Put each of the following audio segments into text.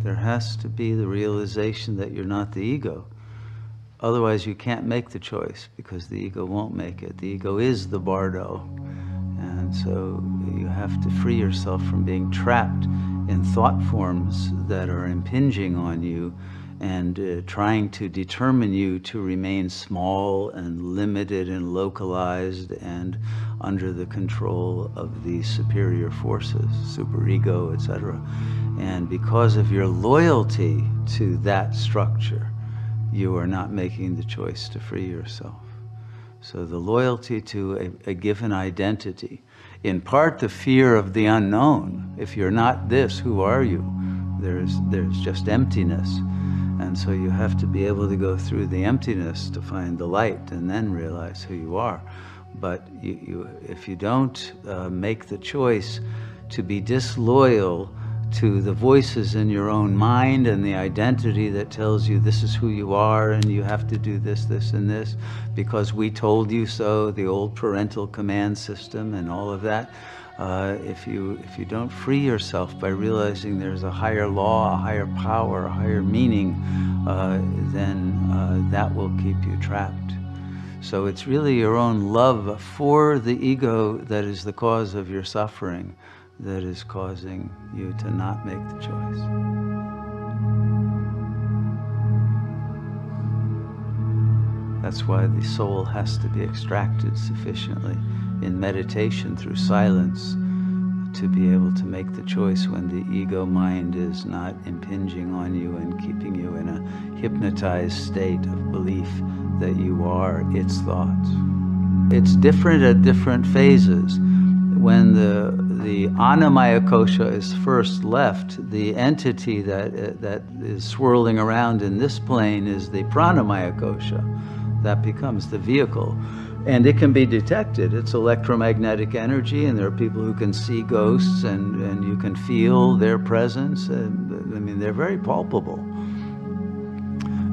There has to be the realization that you're not the ego. Otherwise, you can't make the choice, because the ego won't make it. The ego is the bardo. And so you have to free yourself from being trapped in thought forms that are impinging on you and trying to determine you to remain small and limited and localized and under the control of these superior forces, superego, etc. And because of your loyalty to that structure, you are not making the choice to free yourself. So the loyalty to a given identity, in part the fear of the unknown. If you're not this, who are you? There's just emptiness. And so you have to be able to go through the emptiness to find the light and then realize who you are. But if you don't make the choice to be disloyal to the voices in your own mind and the identity that tells you this is who you are and you have to do this, this, and this because we told you so, the old parental command system and all of that, if you don't free yourself by realizing there's a higher law, a higher power, a higher meaning, then that will keep you trapped. So it's really your own love for the ego that is the cause of your suffering, that is causing you to not make the choice. That's why the soul has to be extracted sufficiently in meditation through silence to be able to make the choice when the ego mind is not impinging on you and keeping you in a hypnotized state of belief that you are its thoughts. It's different at different phases. When the Annamaya kosha is first left, the entity that is swirling around in this plane is the Pranamaya kosha. That becomes the vehicle. And it can be detected. It's electromagnetic energy, and there are people who can see ghosts, and you can feel their presence. I mean, they're very palpable.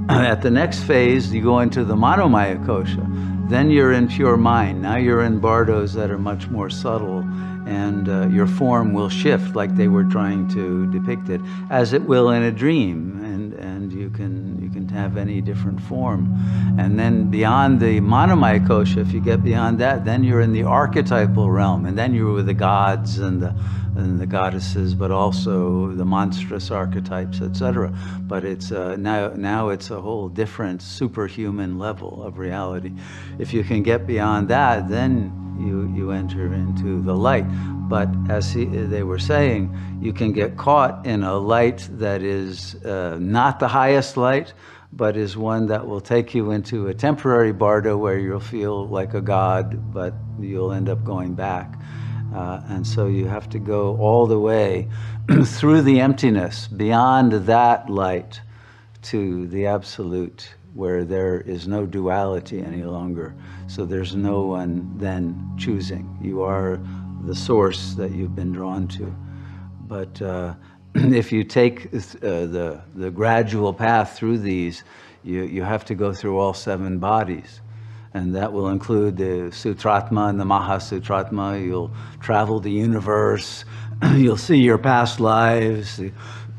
At the next phase, you go into the Manomaya kosha. Then you're in pure mind. Now you're in bardos that are much more subtle, and your form will shift like they were trying to depict it, as it will in a dream, and you can have any different form. And then beyond the Manomaya kosha, if you get beyond that, then you're in the archetypal realm, and then you're with the gods and the goddesses, but also the monstrous archetypes, etc. But it's now it's a whole different superhuman level of reality. If you can get beyond that, then you enter into the light. But as they were saying, you can get caught in a light that is not the highest light, but is one that will take you into a temporary bardo where you'll feel like a god, but you'll end up going back. And so you have to go all the way through the emptiness, beyond that light, to the absolute, where there is no duality any longer. So there's no one then choosing. You are the source that you've been drawn to. But if you take the gradual path through these, you have to go through all 7 bodies. And that will include the Sutratma and the Mahasutratma. You'll travel the universe. You'll see your past lives.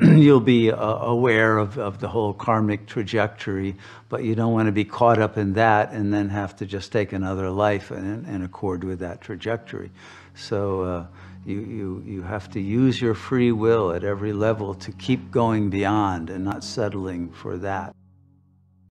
You'll be aware of the whole karmic trajectory, but you don't want to be caught up in that and then have to just take another life in accord with that trajectory. So you have to use your free will at every level to keep going beyond and not settling for that.